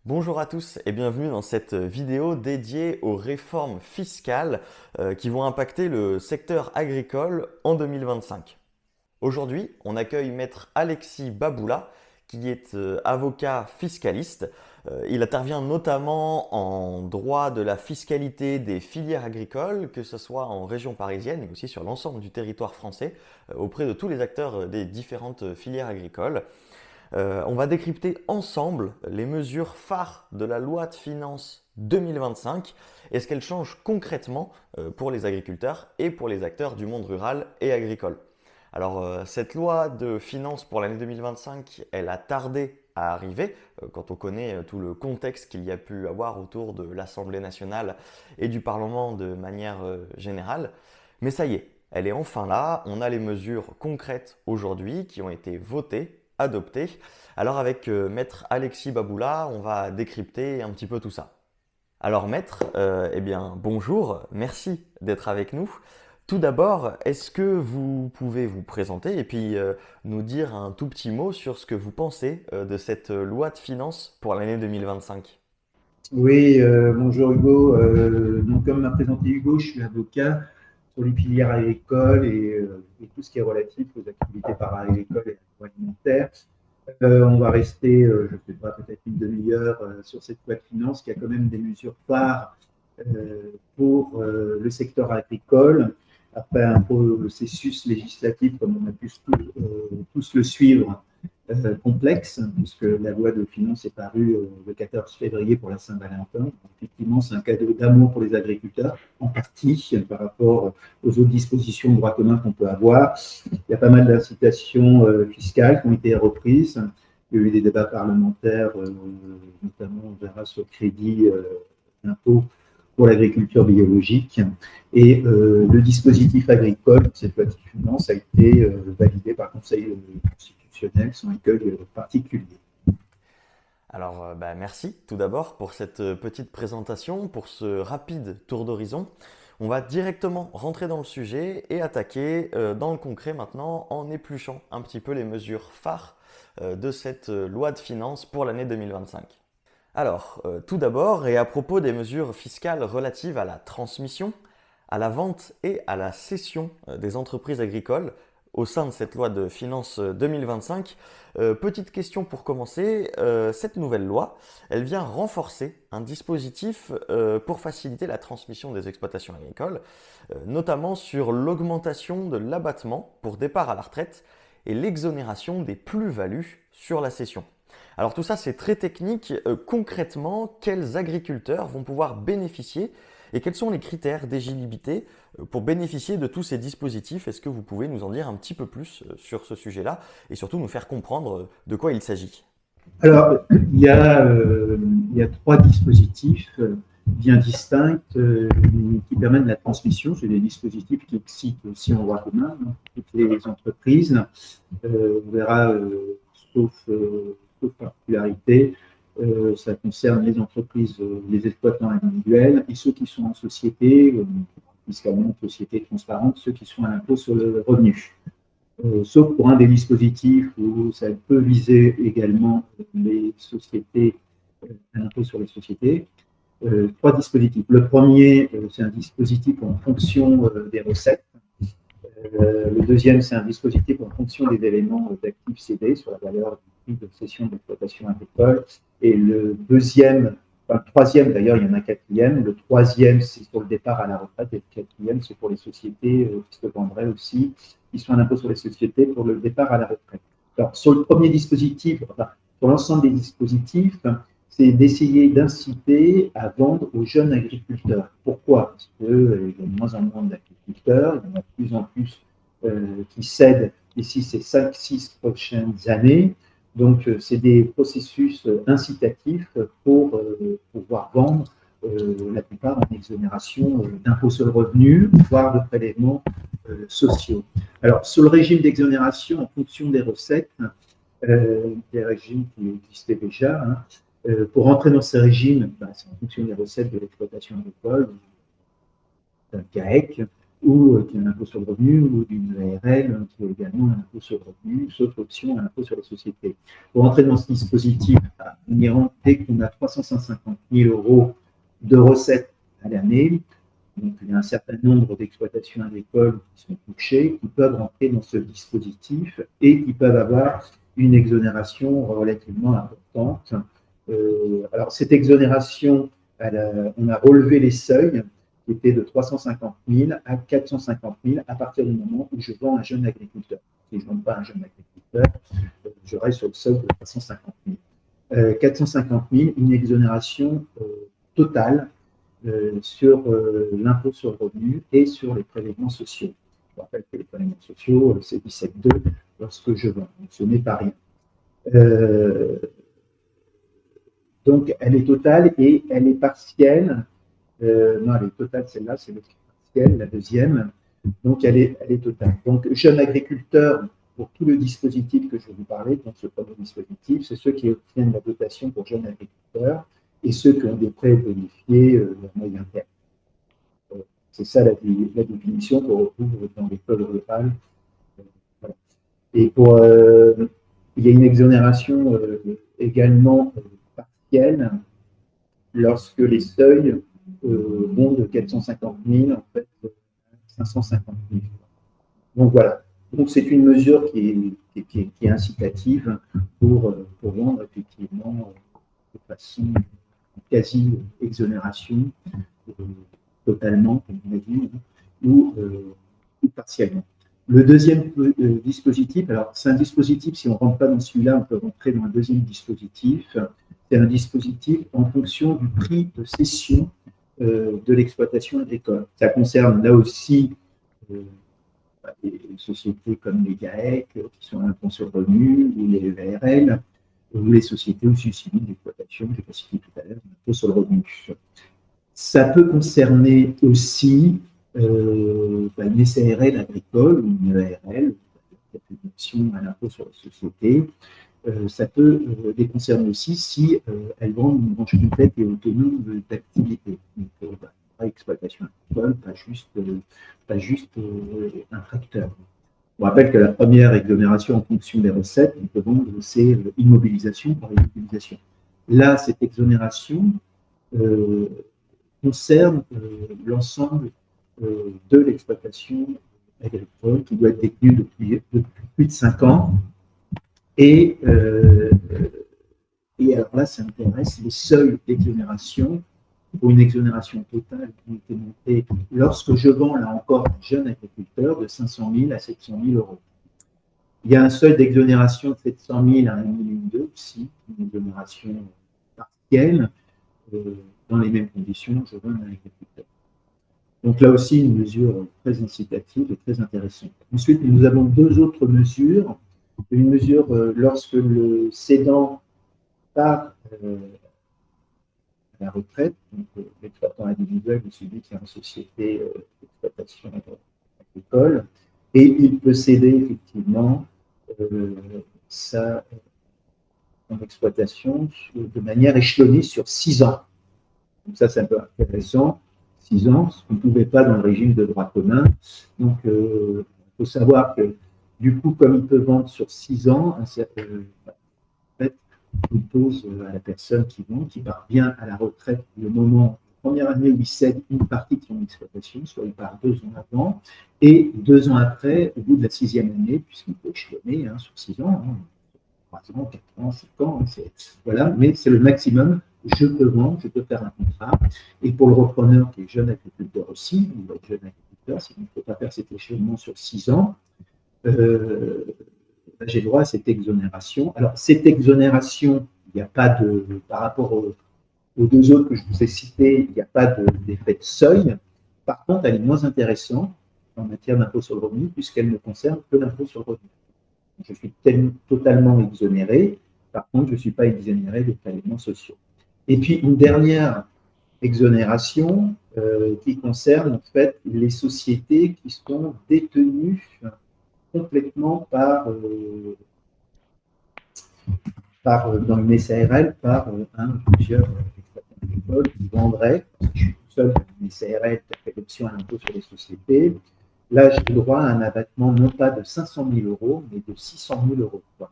Bonjour à tous et bienvenue dans cette vidéo dédiée aux réformes fiscales qui vont impacter le secteur agricole en 2025. Aujourd'hui, on accueille Maître Alexis Baboula, qui est avocat fiscaliste. Il intervient notamment en droit de la fiscalité des filières agricoles, que ce soit en région parisienne, mais aussi sur l'ensemble du territoire français, auprès de tous les acteurs des différentes filières agricoles. On va décrypter ensemble les mesures phares de la loi de finances 2025 et ce qu'elles changent concrètement pour les agriculteurs et pour les acteurs du monde rural et agricole. Alors cette loi de finances pour l'année 2025, elle a tardé à arriver quand on connaît tout le contexte qu'il y a pu avoir autour de l'Assemblée nationale et du Parlement de manière générale. Mais ça y est, elle est enfin là, on a les mesures concrètes aujourd'hui qui ont été votées, adoptées. Alors avec Maître Alexis Baboula, on va décrypter un petit peu tout ça. Alors Maître, eh bien bonjour, merci d'être avec nous. Tout d'abord, est-ce que vous pouvez vous présenter et puis nous dire un tout petit mot sur ce que vous pensez de cette loi de finances pour l'année 2025? Oui, bonjour Hugo. Donc, comme m'a présenté Hugo, je suis avocat sur les filières agricoles et tout ce qui est relatif aux activités para-agricoles et agroalimentaires. On va rester, je ne sais pas, peut-être une demi-heure sur cette loi de finances qui a quand même des mesures phares pour le secteur agricole. Après un processus législatif, comme on a pu tous le suivre, complexe, puisque la loi de finances est parue le 14 février pour la Saint-Valentin. Effectivement, c'est un cadeau d'amour pour les agriculteurs, en partie par rapport aux autres dispositions de droit commun qu'on peut avoir. Il y a pas mal d'incitations fiscales qui ont été reprises. Il y a eu des débats parlementaires, notamment on verra sur le crédit d'impôt pour l'agriculture biologique. Et le dispositif agricole, cette loi de finances, a été validé par le Conseil constitutionnel sans écueil particulier. Alors, merci tout d'abord pour cette petite présentation, pour ce rapide tour d'horizon. On va directement rentrer dans le sujet et attaquer dans le concret maintenant en épluchant un petit peu les mesures phares de cette loi de finances pour l'année 2025. Alors, tout d'abord, et à propos des mesures fiscales relatives à la transmission, à la vente et à la cession des entreprises agricoles au sein de cette loi de finances 2025, petite question pour commencer, cette nouvelle loi, elle vient renforcer un dispositif pour faciliter la transmission des exploitations agricoles, notamment sur l'augmentation de l'abattement pour départ à la retraite et l'exonération des plus-values sur la cession. Alors tout ça c'est très technique. Concrètement, quels agriculteurs vont pouvoir bénéficier et quels sont les critères d'éligibilité pour bénéficier de tous ces dispositifs? Est-ce que vous pouvez nous en dire un petit peu plus sur ce sujet-là et surtout nous faire comprendre de quoi il s'agit? Alors, il y a trois dispositifs bien distincts qui permettent la transmission. C'est des dispositifs qui existent aussi en droit commun, dans toutes les entreprises. On verra, sauf, sauf particularité, ça concerne les entreprises, les exploitants individuels et ceux qui sont en société, fiscalement, société transparente, ceux qui sont à l'impôt sur le revenu. Sauf pour un des dispositifs où ça peut viser également les sociétés, à l'impôt sur les sociétés. Trois dispositifs. Le premier, c'est un dispositif en fonction des recettes. Le deuxième, c'est un dispositif en fonction des éléments d'actifs cédés sur la valeur du prix de cession d'exploitation agricole. Et le deuxième, enfin, le troisième d'ailleurs, il y en a un quatrième. Le troisième, c'est pour le départ à la retraite. Et le quatrième, c'est pour les sociétés qui se vendraient aussi, qui sont à l'impôt sur les sociétés pour le départ à la retraite. Alors, sur le premier dispositif, enfin, sur l'ensemble des dispositifs, c'est d'essayer d'inciter à vendre aux jeunes agriculteurs. Pourquoi? Parce qu'il y a de moins en moins d'agriculteurs, il y en a de plus en plus qui cèdent d'ici ces 5-6 prochaines années. Donc, c'est des processus incitatifs pour pouvoir vendre, la plupart en exonération d'impôts sur le revenu, voire de prélèvements sociaux. Alors, sur le régime d'exonération en fonction des recettes, des régimes qui existaient déjà, hein, pour entrer dans ces régimes, c'est en fonction des recettes de l'exploitation agricole, d'un GAEC. ou qui a un impôt sur le revenu, ou d'une ARL qui a également un impôt sur le revenu, sauf option à l'impôt sur les sociétés. Pour entrer dans ce dispositif, on y rentre dès qu'on a 350 000 euros de recettes à l'année. Donc, il y a un certain nombre d'exploitations agricoles qui sont touchées, qui peuvent rentrer dans ce dispositif et qui peuvent avoir une exonération relativement importante. Alors, cette exonération, on a relevé les seuils qui étaient de 350 000 à 450 000 à partir du moment où je vends un jeune agriculteur. Si je ne vends pas un jeune agriculteur, je reste sur le seuil de 350 000. 450 000, une exonération totale sur l'impôt sur le revenu et sur les prélèvements sociaux. Je rappelle que les prélèvements sociaux, c'est 17,2 lorsque je vends. Donc, ce n'est pas rien. Donc, elle est totale et elle est partielle. Non, elle est totale, celle-là, c'est le partiel, la deuxième. Donc, elle est totale. Donc, jeune agriculteur, pour tout le dispositif que je vais vous parler, donc ce premier dispositif, c'est ceux qui obtiennent la dotation pour jeunes agriculteurs et ceux qui ont des prêts bonifiés à moyen terme. C'est ça la définition qu'on retrouve dans les codes rurales. Voilà. Et il y a une exonération également partielle lorsque les seuils vont de 450 000 en fait, à 550 000. Donc voilà. Donc c'est une mesure qui est incitative pour vendre effectivement de façon quasi-exonération, totalement, comme on a dit, ou partiellement. Le deuxième dispositif, alors c'est un dispositif, si on ne rentre pas dans celui-là, on peut rentrer dans un deuxième dispositif. C'est un dispositif en fonction du prix de cession de l'exploitation agricole. Ça concerne là aussi des sociétés comme les GAEC, qui sont à l'impôt sur le revenu, ou les VRL, ou les sociétés aussi civiles d'exploitation, j'ai pas cité tout à l'heure, l'impôt sur le revenu. Ça peut concerner aussi une SARL agricole ou une EARL, une option à l'impôt sur les sociétés. Ça peut les concerner aussi si elles vendent une branche complète et autonome d'activité. Donc, exploitation agricole, pas juste un tracteur. On rappelle que la première exonération en fonction des recettes, on peut vendre, c'est immobilisation par immobilisation. Là, cette exonération concerne l'ensemble de l'exploitation agricole qui doit être détenue depuis plus de 5 ans. Et alors là, ça intéresse les seuils d'exonération pour une exonération totale qui a été montée lorsque je vends, là encore, un jeune agriculteur de 500 000 à 700 000 euros. Il y a un seuil d'exonération de 700 000 à 1,2 million aussi, une exonération partielle. Dans les mêmes conditions, je vends un agriculteur. Donc là aussi, une mesure très incitative et très intéressante. Ensuite, nous avons deux autres mesures. Une mesure lorsque le cédant part à la retraite, donc l'exploitant individuel ou celui qui est en société d'exploitation agricole, et il peut céder effectivement son exploitation de manière échelonnée sur 6 ans. Donc ça, c'est un peu intéressant. 6 ans, ce qu'on ne pouvait pas dans le régime de droit commun. Donc, il faut savoir que, du coup, comme il peut vendre sur 6 ans, en fait, il pose à la personne qui vend, qui part bien à la retraite, le moment, la première année où il cède une partie de son exploitation, soit il part 2 ans avant, et 2 ans après, au bout de la 6e année, puisqu'il peut échelonner sur 6 ans, 3 ans, 4 ans, 5 ans, voilà, mais c'est le maximum. Je peux vendre, je peux faire un contrat. Et pour le repreneur qui est jeune agriculteur aussi, il va être jeune agriculteur, s'il ne peut pas faire cet échelonnement sur 6 ans, j'ai droit à cette exonération. Alors, cette exonération, il n'y a pas de, par rapport aux 2 autres que je vous ai cités, il n'y a pas d'effet de seuil. Par contre, elle est moins intéressante en matière d'impôt sur le revenu, puisqu'elle ne concerne que l'impôt sur le revenu. Je suis totalement exonéré. Par contre, je ne suis pas exonéré des prélèvements sociaux. Et puis, une dernière exonération qui concerne en fait les sociétés qui sont détenues complètement dans une SARL par un ou plusieurs exploitants agricoles qui vendraient, je suis tout seul dans une SARL qui a fait l'option à l'impôt sur les sociétés, là, j'ai le droit à un abattement non pas de 500 000 euros, mais de 600 000 euros. Quoi.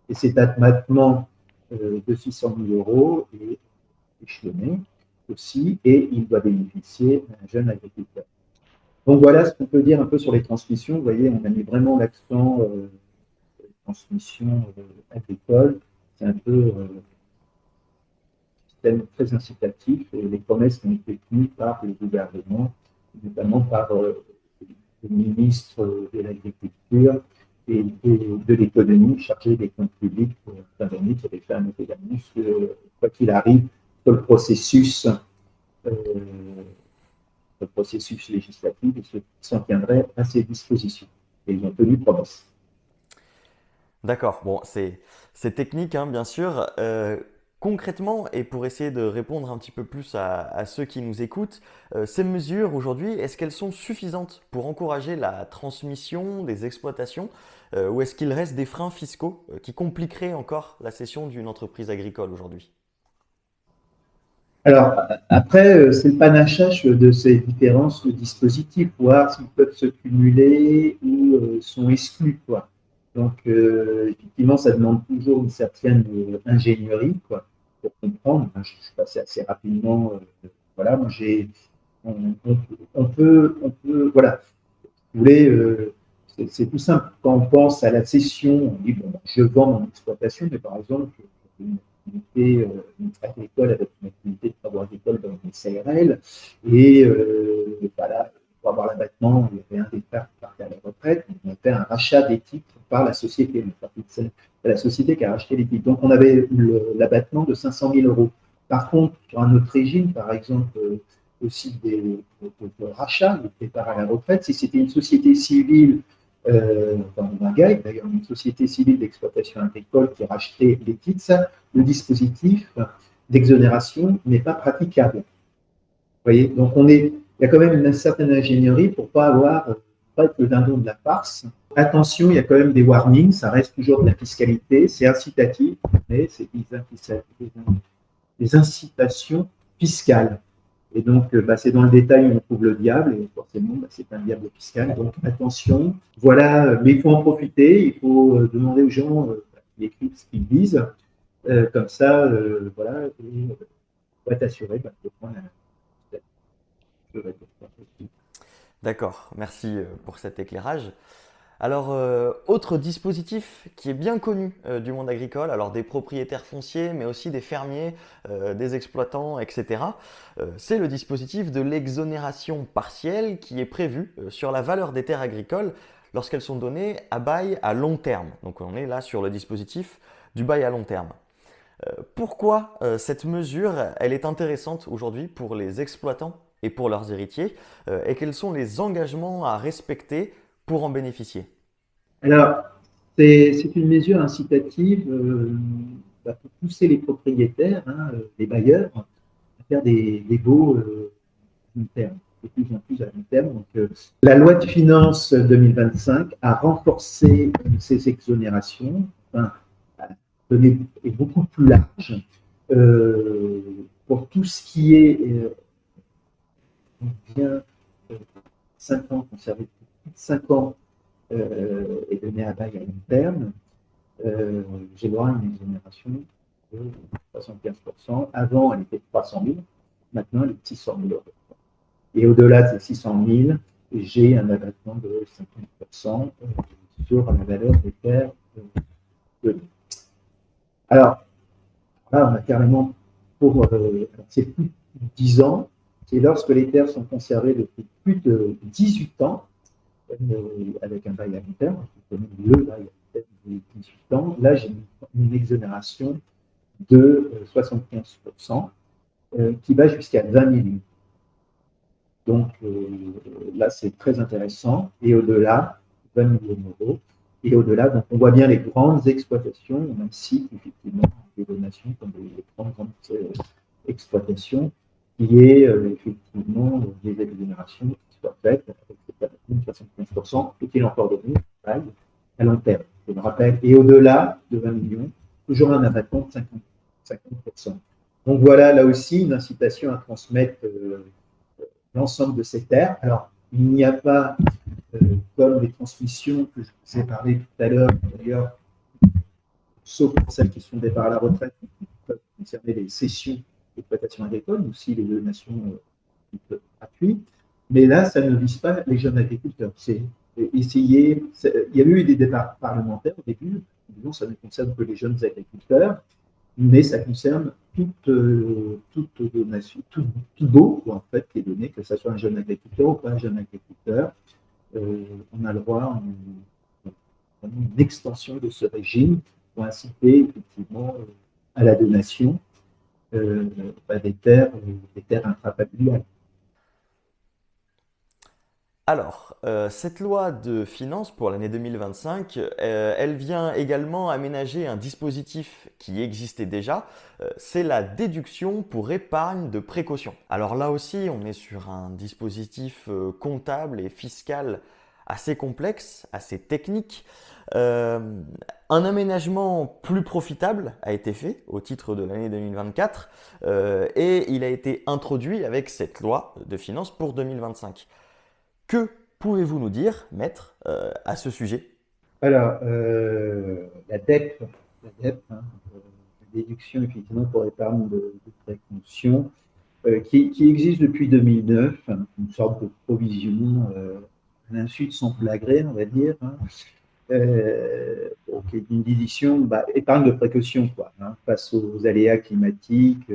Et cet abattement de 600 000 euros est échelonné aussi, et il doit bénéficier d'un jeune agriculteur. Donc voilà ce qu'on peut dire un peu sur les transmissions. Vous voyez, on a mis vraiment l'accent sur les transmissions agricoles. C'est un peu système très incitatif et les promesses qui ont été tenues par le gouvernement, notamment par le ministre de l'Agriculture et de l'économie chargé des comptes publics pour fin d'année, qui avait fait un annonce que, quoi qu'il arrive, sur euh, le processus législatif, ils s'en tiendraient à ces dispositions. Et ils ont tenu promesse. D'accord, bon, c'est technique, hein, bien sûr. Concrètement, et pour essayer de répondre un petit peu plus à ceux qui nous écoutent, ces mesures aujourd'hui, est-ce qu'elles sont suffisantes pour encourager la transmission des exploitations, ou est-ce qu'il reste des freins fiscaux qui compliqueraient encore la cession d'une entreprise agricole aujourd'hui? Alors, après, c'est le panachage de ces différents dispositifs, voir s'ils peuvent se cumuler ou sont exclus, quoi. Donc, effectivement, ça demande toujours une certaine ingénierie, quoi, pour comprendre. Je suis passé assez rapidement. Voilà, moi, on, on, voilà. Vous voulez, c'est tout simple. Quand on pense à la cession, on dit, bon, je vends mon exploitation, mais par exemple, une activité agricole avec une activité de travaux agricoles dans une SARL, et voilà, pour avoir l'abattement, il y avait un des frères qui partait à la retraite, on a fait un rachat des titres par la société. C'est la société qui a racheté les titres. Donc, on avait l'abattement de 500 000 euros. Par contre, sur un autre régime, par exemple, aussi de rachat, de départ à la retraite. Si c'était une société civile, dans le GAEC, d'ailleurs, une société civile d'exploitation agricole qui rachetait les titres, ça, le dispositif d'exonération n'est pas praticable. Vous voyez, donc il y a quand même une certaine ingénierie pour pas être le dindon de la farce. Attention, il y a quand même des warnings, ça reste toujours de la fiscalité, c'est incitatif, mais c'est des incitations fiscales. Et donc, c'est dans le détail où on trouve le diable, et forcément, c'est un diable fiscal. Donc, attention. Voilà, mais il faut en profiter, il faut demander aux gens qui écrivent ce qu'ils disent. Comme ça, voilà, et on va t'assurer de prendre la. D'accord, merci pour cet éclairage. Alors, autre dispositif qui est bien connu du monde agricole, alors des propriétaires fonciers, mais aussi des fermiers, des exploitants, etc., c'est le dispositif de l'exonération partielle qui est prévu sur la valeur des terres agricoles lorsqu'elles sont données à bail à long terme. Donc on est là sur le dispositif du bail à long terme. Pourquoi cette mesure, elle est intéressante aujourd'hui pour les exploitants et pour leurs héritiers, et quels sont les engagements à respecter pour en bénéficier? Alors, c'est une mesure incitative pour pousser les propriétaires, hein, les bailleurs, à faire des baux long terme, de plus en plus à long terme. Donc, la loi de finances 2025 a renforcé ces exonérations, enfin, a donné, est beaucoup plus large pour tout ce qui est bien 5 ans, conservé plus de 5 ans et donné à bail à long terme. J'ai droit à une exonération de 75%. Avant, elle était de 300 000, maintenant elle est de 600 000 euros. Et au-delà de ces 600 000, j'ai un abattement de 50% sur la valeur des terres de l'eau. Alors, là, on a carrément c'est plus de 10 ans, c'est lorsque les terres sont conservées depuis plus de 18 ans, avec un bail à long terme, je connais le bail à long terme de 18 ans, là, j'ai une exonération de 75% qui va jusqu'à 20 millions. Donc là, c'est très intéressant. Et au-delà, 20 millions d'euros. Et au-delà, donc on voit bien les grandes exploitations. On cite effectivement des donations comme les grandes exploitations, qui est effectivement des exonérations qui soient faites avec cette abattement de 75%, et qu'il est encore donné à long terme. Je me rappelle. Et au-delà de 20 millions, toujours un abattement de 50%. Donc voilà, là aussi, une incitation à transmettre l'ensemble de ces terres. Alors, il n'y a pas, comme les transmissions que je vous ai parlé tout à l'heure, d'ailleurs, sauf pour celles qui sont fondées par la retraite, qui peuvent concerner les cessions d'exploitation agricole, ou si les donations gratuites. Mais là, ça ne vise pas les jeunes agriculteurs. C'est essayer. Il y a eu des débats parlementaires au début, disons ça ne concerne que les jeunes agriculteurs, mais ça concerne toute donation, tout beau, en fait, qui est donné, que ce soit un jeune agriculteur ou pas un jeune agriculteur. On a le droit à une extension de ce régime pour inciter effectivement à la donation des terres intrafamiliales. Alors, cette loi de finances pour l'année 2025, elle vient également aménager un dispositif qui existait déjà, c'est la déduction pour épargne de précaution. Alors là aussi, on est sur un dispositif comptable et fiscal assez complexe, assez technique. Euh, un aménagement plus profitable a été fait au titre de l'année 2024 et il a été introduit avec cette loi de finances pour 2025. Que pouvez-vous nous dire, maître, à ce sujet? Alors, la DEP, hein, la déduction effectivement pour épargne de précaution, qui existe depuis 2009, hein, une sorte de provision à l'insu de son plein gré, on va dire, hein, qui est une déduction épargne de précaution, quoi, hein, face aux aléas climatiques,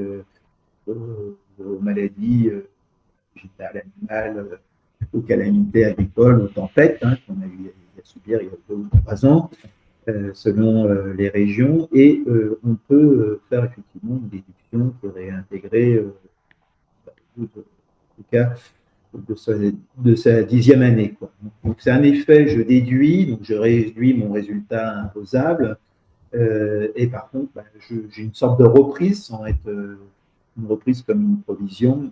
aux maladies végétales, animales, aux calamités agricoles, aux tempêtes, hein, qu'on a eu à subir il y a 2 ou 3 ans, selon les régions. Et on peut faire effectivement une déduction pour réintégrer, en tout cas, de sa 10e année, quoi. Donc, c'est un effet, je déduis, donc je réduis mon résultat imposable. Et par contre, j'ai une sorte de reprise, sans être une reprise comme une provision,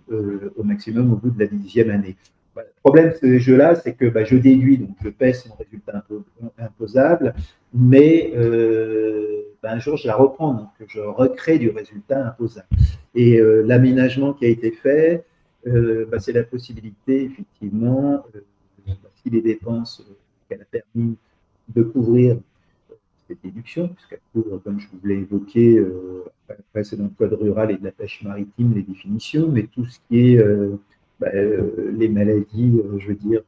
au maximum au bout de la 10e année. Le problème de ces jeux-là, c'est que je déduis, donc je pèse mon résultat imposable, mais un jour je la reprends, donc je recrée du résultat imposable. Et l'aménagement qui a été fait, c'est la possibilité, effectivement, si les dépenses qu'elle a permis de couvrir cette déduction, puisqu'elle couvre, comme je vous l'ai évoqué, après c'est dans le code rural et de la pêche maritime, les définitions, mais tout ce qui est les maladies, je veux dire,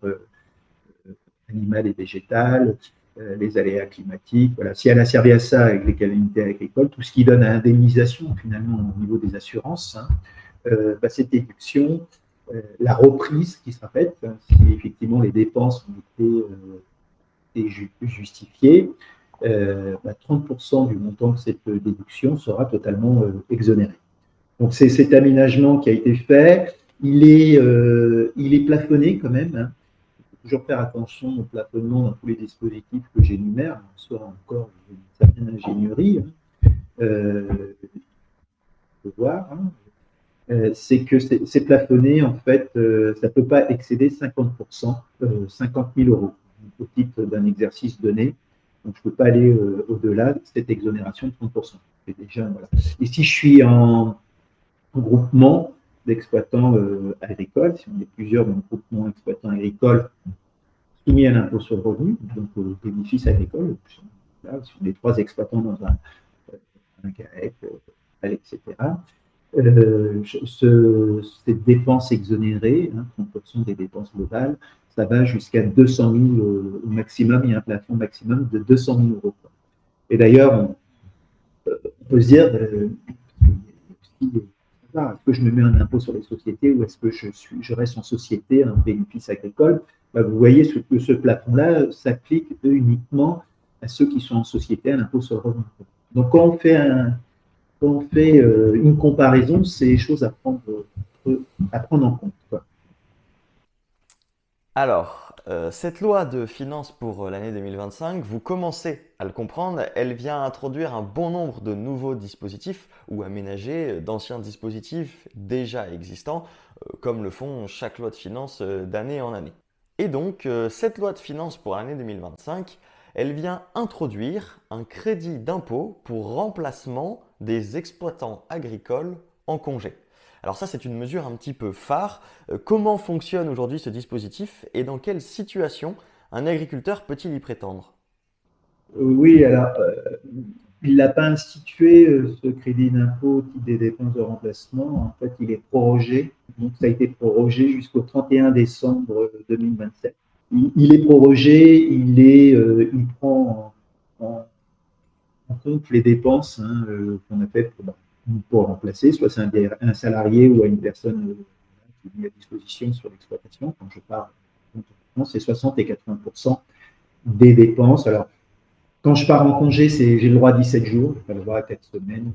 animales et végétales, les aléas climatiques. Voilà. Si elle a servi à ça avec les calamités agricoles, tout ce qui donne à indemnisation finalement au niveau des assurances, hein, cette déduction, la reprise qui sera faite, hein, si effectivement les dépenses ont été justifiées, 30% du montant de cette déduction sera totalement exonéré. Donc c'est cet aménagement qui a été fait. Il est plafonné quand même, hein. Il faut toujours faire attention au plafonnement dans tous les dispositifs que j'énumère, soit encore une certaine ingénierie. Il faut voir, hein. C'est que c'est plafonné, en fait, ça ne peut pas excéder 50%, 50 000 euros au titre d'un exercice donné. Donc, je ne peux pas aller au-delà de cette exonération de 30%. Et déjà, voilà. Et si je suis en groupement d'exploitants agricoles, si on est plusieurs dans le groupement exploitants agricoles soumis à l'impôt sur le revenu, donc aux bénéfices agricoles, là, si on est 3 exploitants dans un CAEC, etc., cette dépense exonérée, hein, 30% des dépenses globales, ça va jusqu'à 200 000 au maximum, il y a un plafond maximum de 200 000 euros. Et d'ailleurs, on peut se dire, est-ce que je me mets un impôt sur les sociétés ou est-ce que je reste en société, un bénéfice agricole? Vous voyez que ce plafond-là s'applique uniquement à ceux qui sont en société à l'impôt sur le revenu. Donc, quand on fait une comparaison, c'est des choses à prendre en compte, quoi. Alors, cette loi de finances pour l'année 2025, vous commencez à le comprendre, elle vient introduire un bon nombre de nouveaux dispositifs ou aménager d'anciens dispositifs déjà existants, comme le font chaque loi de finances d'année en année. Et donc, cette loi de finances pour l'année 2025, elle vient introduire un crédit d'impôt pour remplacement des exploitants agricoles en congé. Alors ça, c'est une mesure un petit peu phare. Comment fonctionne aujourd'hui ce dispositif et dans quelle situation un agriculteur peut-il y prétendre? Oui, alors, il n'a pas institué ce crédit d'impôt au titre des dépenses de remplacement. En fait, il est prorogé. Donc, ça a été prorogé jusqu'au 31 décembre 2027. Il est prorogé, il prend en compte les dépenses qu'on a faites pour remplacer, soit c'est un salarié ou à une personne qui est mise à disposition sur l'exploitation. Quand je parle, c'est 60 et 80% des dépenses. Alors, quand je pars en congé, j'ai le droit à 17 jours, j'ai pas le droit à 4 semaines.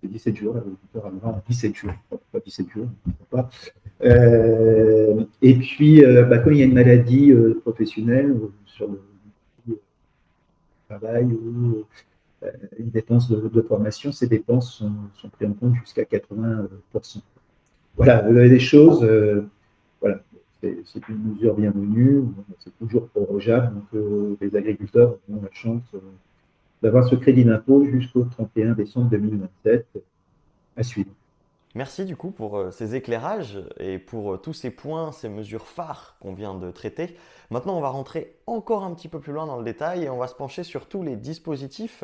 C'est 17 jours, l'agriculteur a le droit à 17 jours, pas 17 jours, pas. Et puis, quand il y a une maladie professionnelle sur le travail ou une dépense de formation, ces dépenses sont prises en compte jusqu'à 80%. Voilà, vous avez des choses, voilà, c'est une mesure bienvenue, c'est toujours prorogeable, donc les agriculteurs ont la chance d'avoir ce crédit d'impôt jusqu'au 31 décembre 2027 à suivre. Merci du coup pour ces éclairages et pour tous ces points, ces mesures phares qu'on vient de traiter. Maintenant, on va rentrer encore un petit peu plus loin dans le détail et on va se pencher sur tous les dispositifs,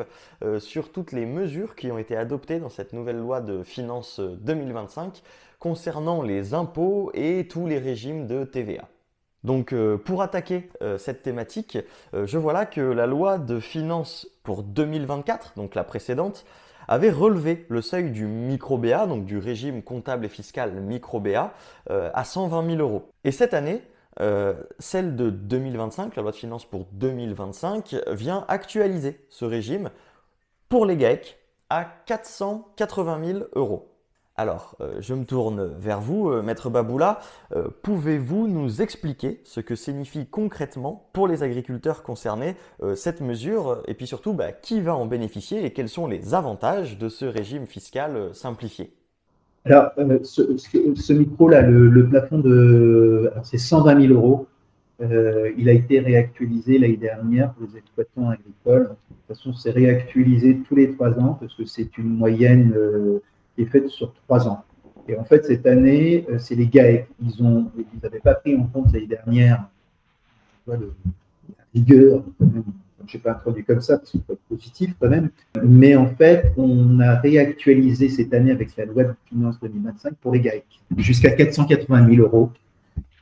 sur toutes les mesures qui ont été adoptées dans cette nouvelle loi de finances 2025 concernant les impôts et tous les régimes de TVA. Donc pour attaquer cette thématique, je vois là que la loi de finances pour 2024, donc la précédente, avait relevé le seuil du micro-BA, donc du régime comptable et fiscal micro-BA, à 120 000 euros. Et cette année, celle de 2025, la loi de finances pour 2025, vient actualiser ce régime pour les GAEC à 480 000 euros. Alors, je me tourne vers vous, Maître Baboula. Pouvez-vous nous expliquer ce que signifie concrètement pour les agriculteurs concernés cette mesure et puis surtout qui va en bénéficier et quels sont les avantages de ce régime fiscal simplifié? Alors, ce micro-là, le plafond c'est 120 000 euros. Il a été réactualisé l'année dernière pour les exploitants agricoles. De toute façon, c'est réactualisé tous les 3 ans parce que c'est une moyenne qui est faite sur 3 ans. Et en fait, cette année, c'est les GAEC. Ils n'avaient pas pris en compte l'année dernière la rigueur, quand même. Je n'ai pas introduit comme ça parce qu'il faut être positif quand même. Mais en fait, on a réactualisé cette année avec la loi de finances 2025 pour les GAEC jusqu'à 480 000 euros.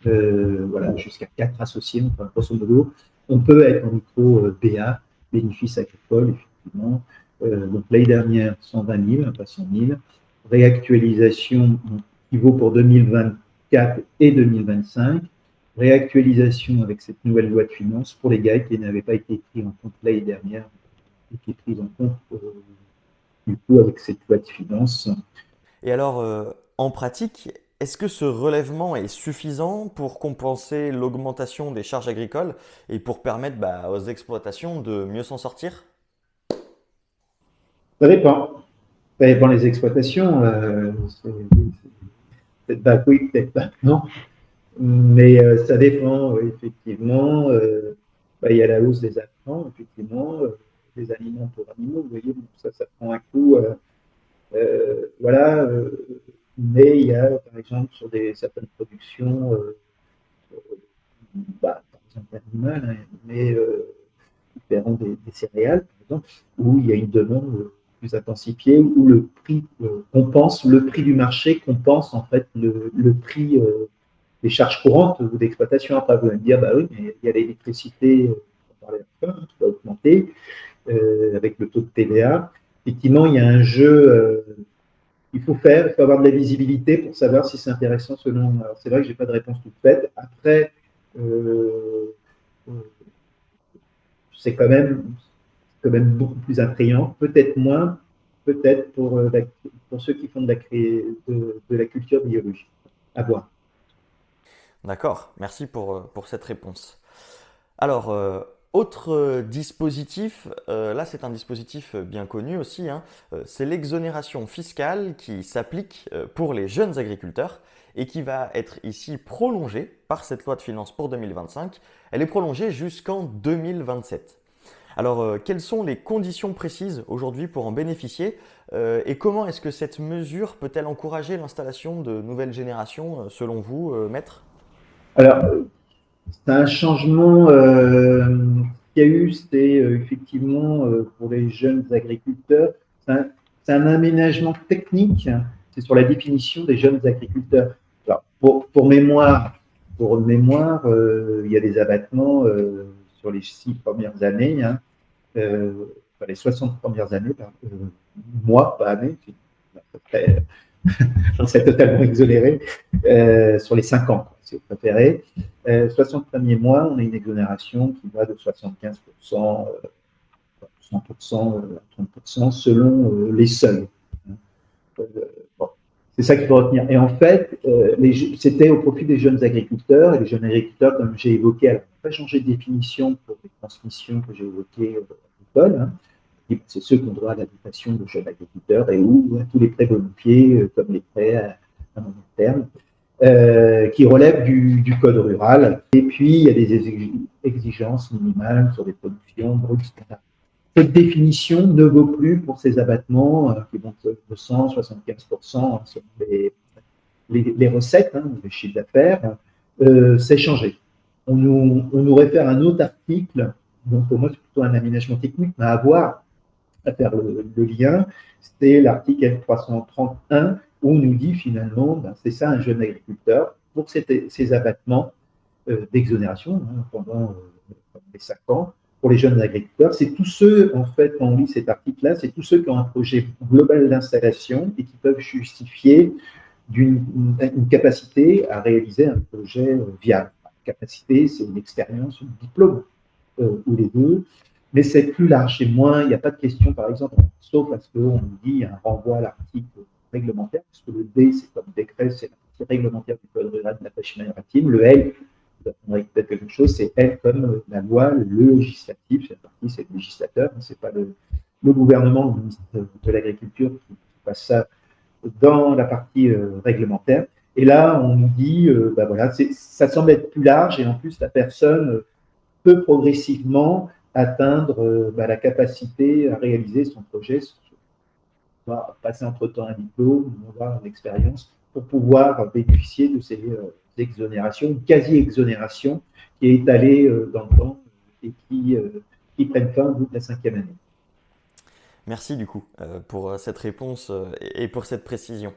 Voilà, jusqu'à 4 associés, enfin, grosso modo. On peut être en micro BA, bénéfice agricole, effectivement. Donc l'année dernière, 120 000, pas 100 000. Réactualisation qui vaut pour 2024 et 2025. Réactualisation avec cette nouvelle loi de finances pour les GAEC qui n'avaient pas été pris en compte l'année dernière et qui est prise en compte du coup avec cette loi de finances. Et alors, en pratique, est-ce que ce relèvement est suffisant pour compenser l'augmentation des charges agricoles et pour permettre aux exploitations de mieux s'en sortir? Ça dépend. Ça dépend des exploitations. Peut-être pas oui, peut-être pas non. Mais ça dépend, effectivement. Il y a la hausse des intrants, effectivement, des aliments pour animaux, vous voyez, ça prend un coup. Voilà. Mais il y a, par exemple, sur certaines productions, par exemple animales, hein, mais différentes des céréales, par exemple, où il y a une demande plus intensifiée, où le prix compense, le prix du marché compense en fait le prix des charges courantes ou d'exploitation. Après, vous allez me dire, bah oui, mais il y a l'électricité, on parlait un peu, qui va augmenter avec le taux de TVA. Effectivement, il y a un jeu qu'il faut faire, il faut avoir de la visibilité pour savoir si c'est intéressant selon. Alors, c'est vrai que je n'ai pas de réponse toute faite. Après, c'est quand même beaucoup plus attrayant, peut-être moins, peut-être pour ceux qui font de la culture biologique. À voir. D'accord, merci pour cette réponse. Alors, autre dispositif, là c'est un dispositif bien connu aussi, hein, c'est l'exonération fiscale qui s'applique pour les jeunes agriculteurs et qui va être ici prolongée par cette loi de finances pour 2025. Elle est prolongée jusqu'en 2027. Alors, quelles sont les conditions précises aujourd'hui pour en bénéficier et comment est-ce que cette mesure peut-elle encourager l'installation de nouvelles générations, selon vous, maître? Alors, c'est un changement qu'il y a eu, c'était effectivement pour les jeunes agriculteurs, c'est un, c'est un aménagement technique, c'est sur la définition des jeunes agriculteurs. Alors, pour mémoire, il y a des abattements sur les 6 premières années, hein, enfin, les 60 premières années, mois, pas années, après, c'est totalement exonéré, sur les 5 ans, si vous préférez. 60 premiers mois, on a une exonération qui va de 75%, 100%, 30%, selon les seuils. Euh, bon, c'est ça qu'il faut retenir. Et en fait, c'était au profit des jeunes agriculteurs. Et les jeunes agriculteurs, comme j'ai évoqué, alors, on n'a pas changé de définition pour les transmissions que j'ai évoquées agricoles. Hein. C'est ceux qui ont droit à la dotation de jeunes agriculteurs et ou à tous les prêts volontiers, comme les prêts à moyen terme, qui relèvent du code rural. Et puis, il y a des exigences minimales sur des productions brutes. Cette définition ne vaut plus pour ces abattements qui vont de 175% sur les recettes, hein, les chiffres d'affaires. C'est changé. On nous réfère à un autre article, donc pour moi c'est plutôt un aménagement technique, mais à voir, à faire le lien, c'était l'article L331 où on nous dit finalement, ben, c'est ça un jeune agriculteur, pour ces abattements d'exonération hein, pendant les 5 ans, pour les jeunes agriculteurs, c'est tous ceux, en fait, quand on lit cet article-là, c'est tous ceux qui ont un projet global d'installation et qui peuvent justifier une capacité à réaliser un projet viable. Capacité, c'est une expérience, un diplôme, ou les deux, mais c'est plus large. Et moins, il n'y a pas de question, par exemple, sauf parce qu'on nous dit un renvoi à l'article réglementaire, parce que le D, c'est comme décret, c'est la partie réglementaire du code rural de la pêche maritime. Le L, on a peut-être quelque chose, c'est L comme la loi, le législatif, cette partie, c'est le législateur, c'est pas le gouvernement, le ministre de l'Agriculture qui passe ça dans la partie réglementaire. Et là, on nous dit, ben voilà, ça semble être plus large et en plus, la personne peut progressivement atteindre la capacité à réaliser son projet, on va passer entre-temps un diplôme, on va avoir une expérience pour pouvoir bénéficier de ces exonérations, une quasi-exonération qui est étalée dans le temps et qui prennent fin au bout de la 5e année. Merci du coup pour cette réponse et pour cette précision.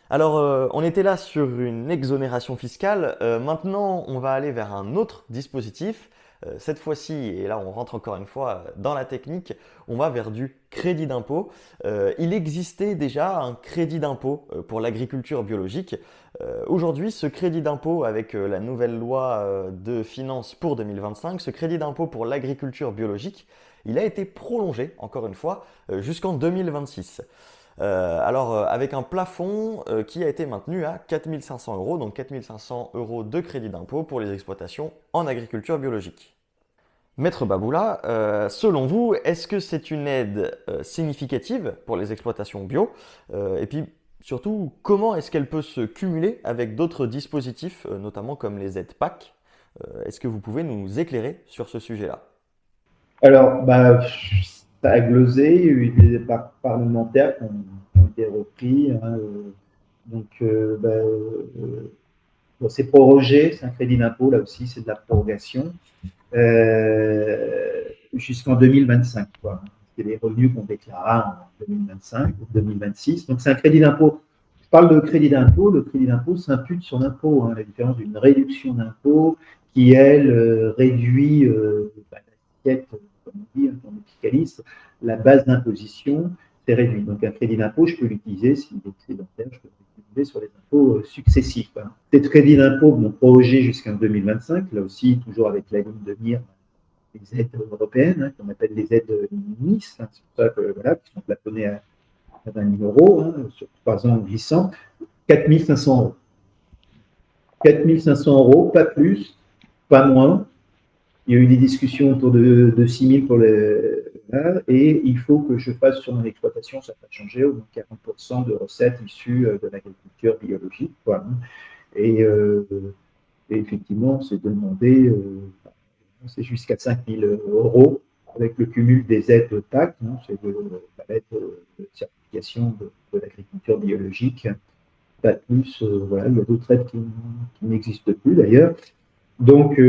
Alors, on était là sur une exonération fiscale. Maintenant, on va aller vers un autre dispositif. Cette fois-ci, et là on rentre encore une fois dans la technique, on va vers du crédit d'impôt. Il existait déjà un crédit d'impôt pour l'agriculture biologique. Aujourd'hui, ce crédit d'impôt avec la nouvelle loi de finances pour 2025, ce crédit d'impôt pour l'agriculture biologique, il a été prolongé, encore une fois, jusqu'en 2026. Alors, avec un plafond qui a été maintenu à 4 500 euros, donc 4 500 euros de crédit d'impôt pour les exploitations en agriculture biologique. Maître Baboula, selon vous, est-ce que c'est une aide significative pour les exploitations bio? Et puis, surtout, comment est-ce qu'elle peut se cumuler avec d'autres dispositifs, notamment comme les aides PAC? Est-ce que vous pouvez nous éclairer sur ce sujet-là? Alors, bah, ça a glosé, il y a eu des débats parlementaires qui ont été repris. Hein, donc, bon, c'est prorogé, c'est un crédit d'impôt, là aussi, c'est de la prorogation, jusqu'en 2025. Quoi. C'est les revenus qu'on déclarera en 2025 ou 2026. Donc, c'est un crédit d'impôt. Je parle de crédit d'impôt. Le crédit d'impôt s'impute sur l'impôt. Hein, la différence d'une réduction d'impôt qui, elle, réduit l'assiette, comme on dit, en fiscaliste, la base d'imposition, c'est réduit. Donc, un crédit d'impôt, je peux l'utiliser s'il est excédentaire, je peux l'utiliser sur les impôts successifs. Hein. Ces crédits d'impôt vont proroger jusqu'en 2025, là aussi, toujours avec la ligne de mire des aides européennes, hein, qu'on appelle les aides MIS, hein, c'est pour ça que, voilà, qui sont plafonnées à 20 000 euros hein, sur 3 ans glissants, 4 500 euros. 4 500 euros, pas plus, pas moins. Il y a eu des discussions autour de 6 000 pour les. Et il faut que je fasse sur mon exploitation, ça va changer, au moins 40% de recettes issues de l'agriculture biologique. Quoi. Et effectivement, c'est demandé, c'est jusqu'à 5 000 euros avec le cumul des aides PAC, c'est l'aide de certification de l'agriculture biologique, pas plus, voilà, il y a d'autres aides qui n'existent plus d'ailleurs. Donc,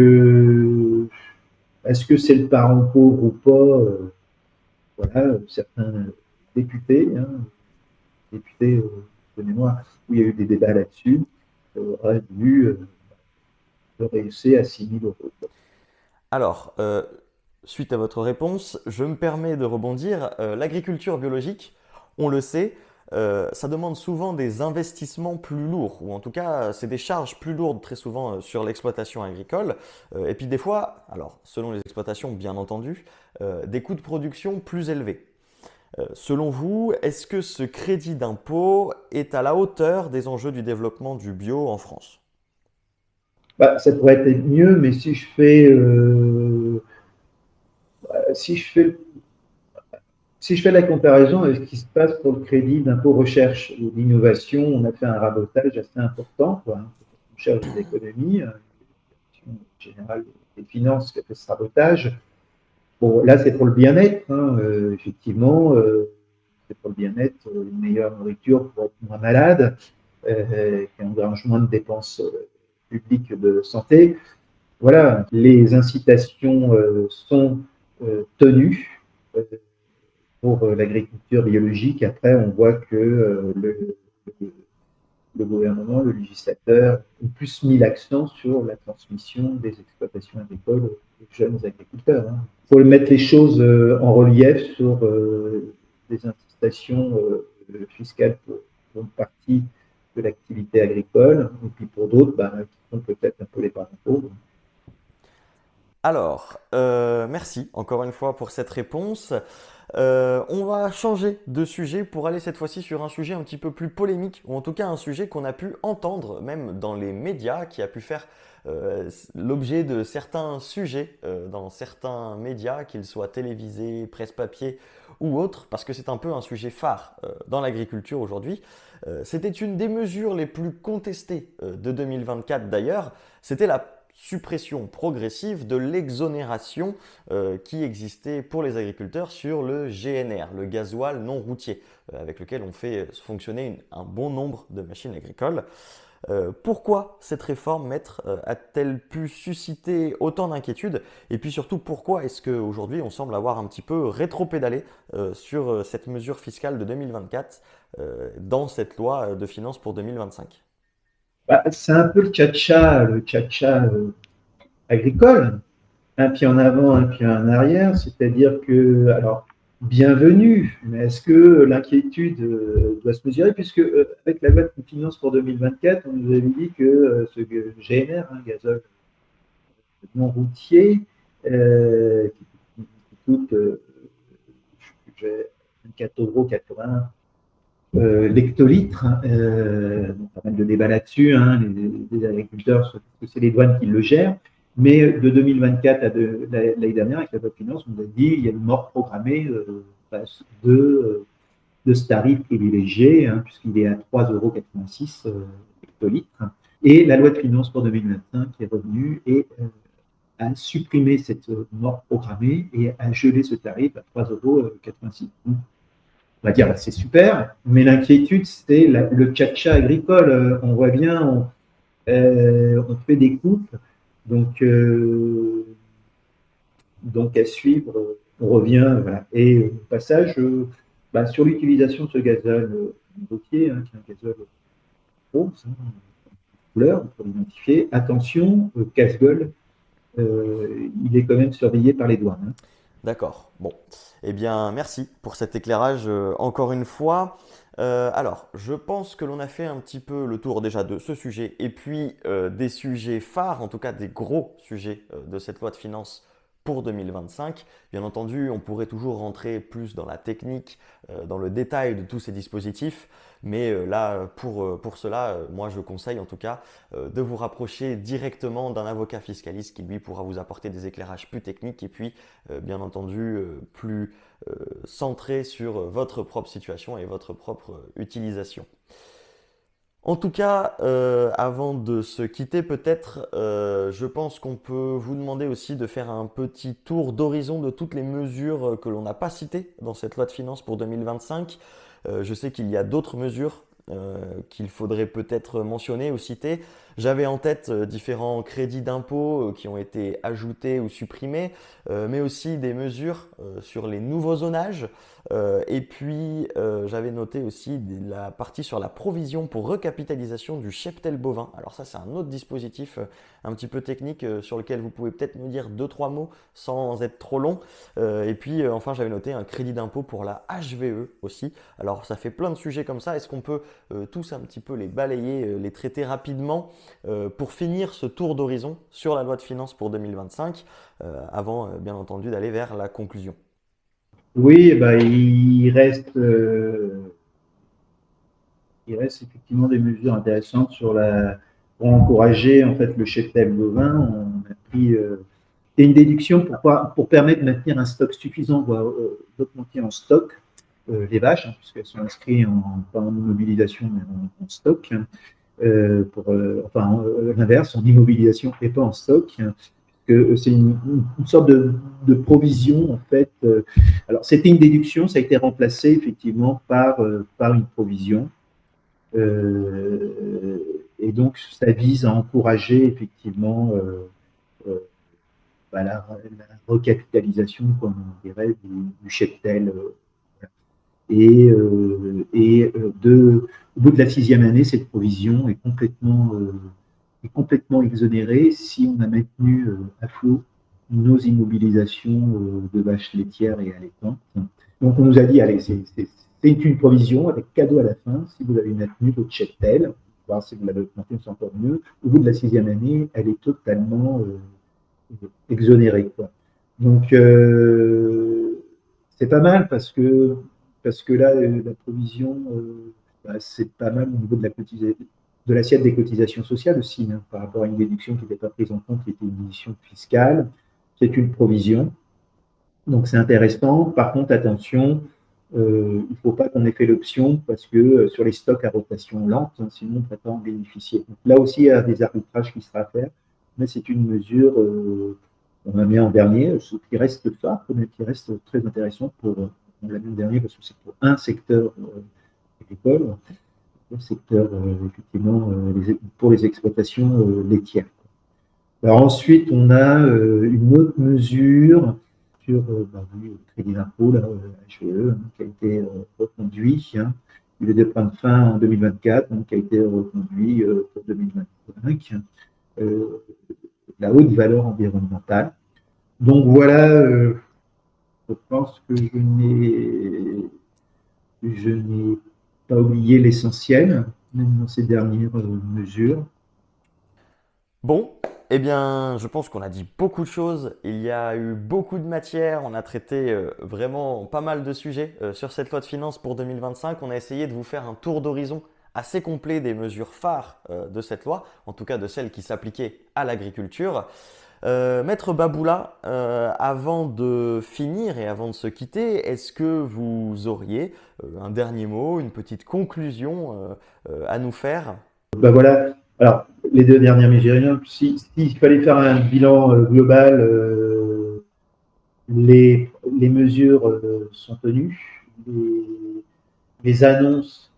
est-ce que c'est le parent pauvre ou pas? Voilà, certains députés, de mémoire, où il y a eu des débats là-dessus, auraient voulu le rehausser à 6 000 euros. Alors, suite à votre réponse, je me permets de rebondir. L'agriculture biologique, on le sait, ça demande souvent des investissements plus lourds, ou en tout cas, c'est des charges plus lourdes très souvent sur l'exploitation agricole. Et puis des fois, alors selon les exploitations bien entendu, des coûts de production plus élevés. Selon vous, est-ce que ce crédit d'impôt est à la hauteur des enjeux du développement du bio en France? Bah, ça pourrait être mieux, mais si je fais si je fais la comparaison avec ce qui se passe pour le crédit d'impôt recherche ou d'innovation, on a fait un rabotage assez important, quoi. On cherche des économies, une générale des finances qui a fait ce rabotage. Bon, là, c'est pour le bien-être, effectivement, c'est pour le bien-être, une meilleure nourriture pour être moins malade, qui engrange moins de dépenses publiques de santé. Voilà, les incitations sont tenues pour l'agriculture biologique. Après, on voit que le gouvernement, le législateur, ont plus mis l'accent sur la transmission des exploitations agricoles aux jeunes agriculteurs. Il faut mettre les choses en relief sur des incitations fiscales pour une partie de l'activité agricole, et puis pour d'autres, qui sont peut-être un peu les parents pauvres. Alors, merci encore une fois pour cette réponse. On va changer de sujet pour aller cette fois-ci sur un sujet un petit peu plus polémique, ou en tout cas un sujet qu'on a pu entendre même dans les médias, qui a pu faire l'objet de certains sujets dans certains médias, qu'ils soient télévisés, presse papier ou autres, parce que c'est un peu un sujet phare dans l'agriculture aujourd'hui. C'était une des mesures les plus contestées de 2024 d'ailleurs, c'était la suppression progressive de l'exonération qui existait pour les agriculteurs sur le GNR, le gasoil non routier, avec lequel on fait fonctionner un bon nombre de machines agricoles. Pourquoi cette réforme, maître, a-t-elle pu susciter autant d'inquiétudes? Et puis surtout, pourquoi est-ce qu'aujourd'hui on semble avoir un petit peu rétro-pédalé sur cette mesure fiscale de 2024 dans cette loi de finances pour 2025? C'est un peu le tcha-tcha agricole, un pied en avant, un pied en arrière, c'est-à-dire que, alors, bienvenue, mais est-ce que l'inquiétude doit se mesurer, puisque avec la loi de finances pour 2024, on nous avait dit que ce GNR, gazole non routier, qui coûte 4,80 € l'hectolitre, donc pas mal de débats là-dessus, les agriculteurs, que c'est les douanes qui le gèrent, mais de 2024 à l'année dernière, avec la loi de finances, on nous a dit qu'il y a une mort programmée de ce tarif privilégié, puisqu'il est à 3,86 € hectolitre. Et la loi de finances pour 2025 est revenue et a supprimé cette mort programmée et a gelé ce tarif à 3,86 €. On va dire c'est super, mais l'inquiétude, c'est le tcha-tcha agricole. On voit bien, on fait des coupes, donc, donc à suivre, on revient. Voilà. Et au passage, sur l'utilisation de ce gazole routier, qui est un gazole rose, couleur, pour l'identifier, attention, casse-gueule, il est quand même surveillé par les douanes. D'accord. Bon. Eh bien, merci pour cet éclairage encore une fois. Alors, je pense que l'on a fait un petit peu le tour déjà de ce sujet et puis des sujets phares, en tout cas des gros sujets de cette loi de finances pour 2025. Bien entendu, on pourrait toujours rentrer plus dans la technique, dans le détail de tous ces dispositifs, mais là, pour cela, moi je conseille en tout cas de vous rapprocher directement d'un avocat fiscaliste qui lui pourra vous apporter des éclairages plus techniques et puis bien entendu plus centré sur votre propre situation et votre propre utilisation. En tout cas, avant de se quitter, peut-être, je pense qu'on peut vous demander aussi de faire un petit tour d'horizon de toutes les mesures que l'on n'a pas citées dans cette loi de finances pour 2025. Je sais qu'il y a d'autres mesures qu'il faudrait peut-être mentionner ou citer. J'avais en tête différents crédits d'impôt qui ont été ajoutés ou supprimés, mais aussi des mesures sur les nouveaux zonages. Et puis, j'avais noté aussi la partie sur la provision pour recapitalisation du cheptel bovin. Alors ça, c'est un autre dispositif un petit peu technique sur lequel vous pouvez peut-être nous dire deux, trois mots sans être trop long. Et puis, enfin, j'avais noté un crédit d'impôt pour la HVE aussi. Alors, ça fait plein de sujets comme ça. Est-ce qu'on peut tous un petit peu les balayer, les traiter rapidement pour finir ce tour d'horizon sur la loi de finances pour 2025, avant, bien entendu, d'aller vers la conclusion? Oui, bah, il reste effectivement des mesures intéressantes pour encourager en fait le cheptel bovin. On a pris une déduction pour permettre de maintenir un stock suffisant, voire d'augmenter en stock les vaches, hein, puisqu'elles sont inscrites pas en immobilisation mais en stock. L'inverse, en immobilisation et pas en stock. Que c'est une sorte de provision en fait. Alors c'était une déduction, ça a été remplacé effectivement par une provision. Et donc, ça vise à encourager effectivement euh, la recapitalisation, comme on dirait, du cheptel. Au bout de la 6e année, cette provision est complètement exonérée si on a maintenu à flot nos immobilisations de vaches laitières et allaitantes. Donc, on nous a dit, allez, c'est une provision avec cadeau à la fin si vous avez maintenu votre cheptel. Voir si vous l'avez augmenté, c'est encore mieux. Au bout de la 6e année, elle est totalement exonérée, quoi. Donc, c'est pas mal parce que là, la provision, bah, c'est pas mal au niveau de l'assiette des cotisations sociales aussi, hein, par rapport à une déduction qui n'était pas prise en compte, qui était une déduction fiscale. C'est une provision. Donc, c'est intéressant. Par contre, attention, il ne faut pas qu'on ait fait l'option parce que sur les stocks à rotation lente, hein, sinon on ne pourrait pas en bénéficier. Donc, là aussi, il y a des arbitrages qui sera à faire, mais c'est une mesure, on l'a mis en dernier, ce qui reste phare, mais qui reste très intéressant on l'a mis en dernier parce que c'est pour un secteur agricole, un secteur, effectivement, pour les exploitations laitières. Alors ensuite, on a une autre mesure sur le crédit d'impôt, là, HVE, hein, qui a été reconduit. Hein. Il devait prendre fin en 2024, donc qui a été reconduit pour 2025. Euh, la haute valeur environnementale. Donc voilà, je pense que je n'ai pas oublié l'essentiel, même dans ces dernières mesures. Bon, eh bien, je pense qu'on a dit beaucoup de choses. Il y a eu beaucoup de matière. On a traité vraiment pas mal de sujets sur cette loi de finances pour 2025. On a essayé de vous faire un tour d'horizon assez complet des mesures phares de cette loi, en tout cas de celles qui s'appliquaient à l'agriculture. Maître Baboula, avant de finir et avant de se quitter, est-ce que vous auriez un dernier mot, une petite conclusion à nous faire? Ben voilà. Alors, les deux dernières mesures, s'il fallait faire un bilan global, les mesures sont tenues, les annonces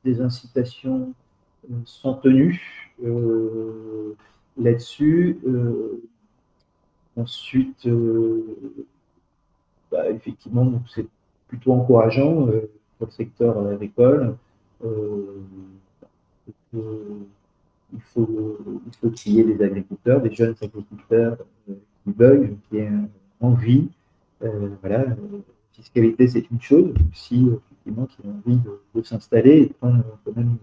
des incitations sont tenues là-dessus. Ensuite, bah, effectivement, c'est plutôt encourageant pour le secteur agricole. Euh, euh, il faut qu'il y ait des agriculteurs, des jeunes agriculteurs qui veuillent, qui aient envie. Voilà, fiscalité, c'est une chose, si effectivement, qui ont envie de s'installer et de prendre quand même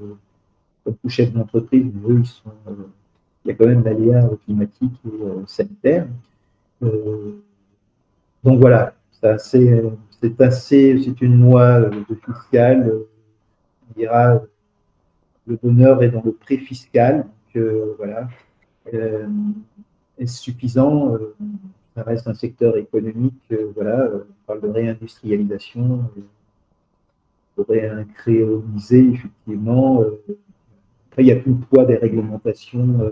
comme chef d'entreprise, eux, il y a quand même l'aléa climatique et sanitaire. Euh, donc voilà, c'est une loi de fiscale, on dira le bonheur est dans le pré-fiscal, donc voilà. Euh, Est-ce suffisant ça reste un secteur économique, voilà, on parle de réindustrialisation, il faudrait créoliser effectivement Après, il n'y a plus le poids des réglementations,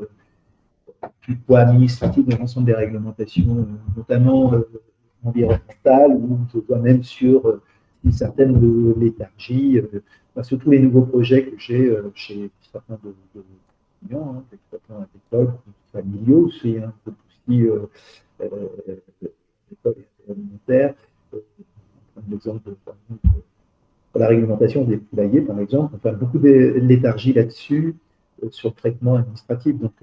plus le poids administratif de l'ensemble des réglementations, notamment environnementales, ou je vois même sur une certaine léthargie, surtout les nouveaux projets que j'ai chez certains de clients, hein, d'exploitants agricoles, familiaux aussi, hein, aussi agricoles et alimentaires. L'exemple pour la réglementation des poulaillers, par exemple, enfin beaucoup de léthargie là-dessus sur le traitement administratif. Donc,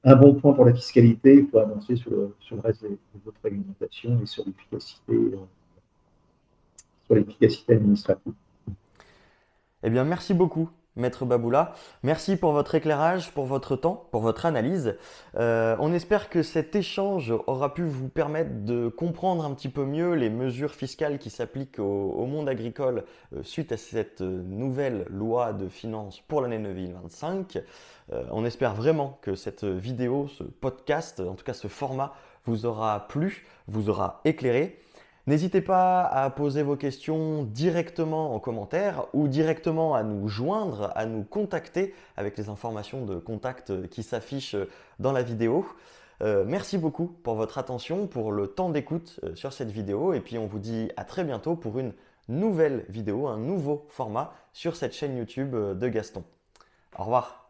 un bon point pour la fiscalité, il faut avancer sur le reste des autres réglementations et sur l'efficacité administrative. Eh bien, merci beaucoup, Maître Baboula. Merci pour votre éclairage, pour votre temps, pour votre analyse. On espère que cet échange aura pu vous permettre de comprendre un petit peu mieux les mesures fiscales qui s'appliquent au monde agricole suite à cette nouvelle loi de finances pour l'année 2025. On espère vraiment que cette vidéo, ce podcast, en tout cas ce format, vous aura plu, vous aura éclairé. N'hésitez pas à poser vos questions directement en commentaire ou directement à nous joindre, à nous contacter avec les informations de contact qui s'affichent dans la vidéo. Merci beaucoup pour votre attention, pour le temps d'écoute sur cette vidéo et puis on vous dit à très bientôt pour une nouvelle vidéo, un nouveau format sur cette chaîne YouTube de Gaston. Au revoir.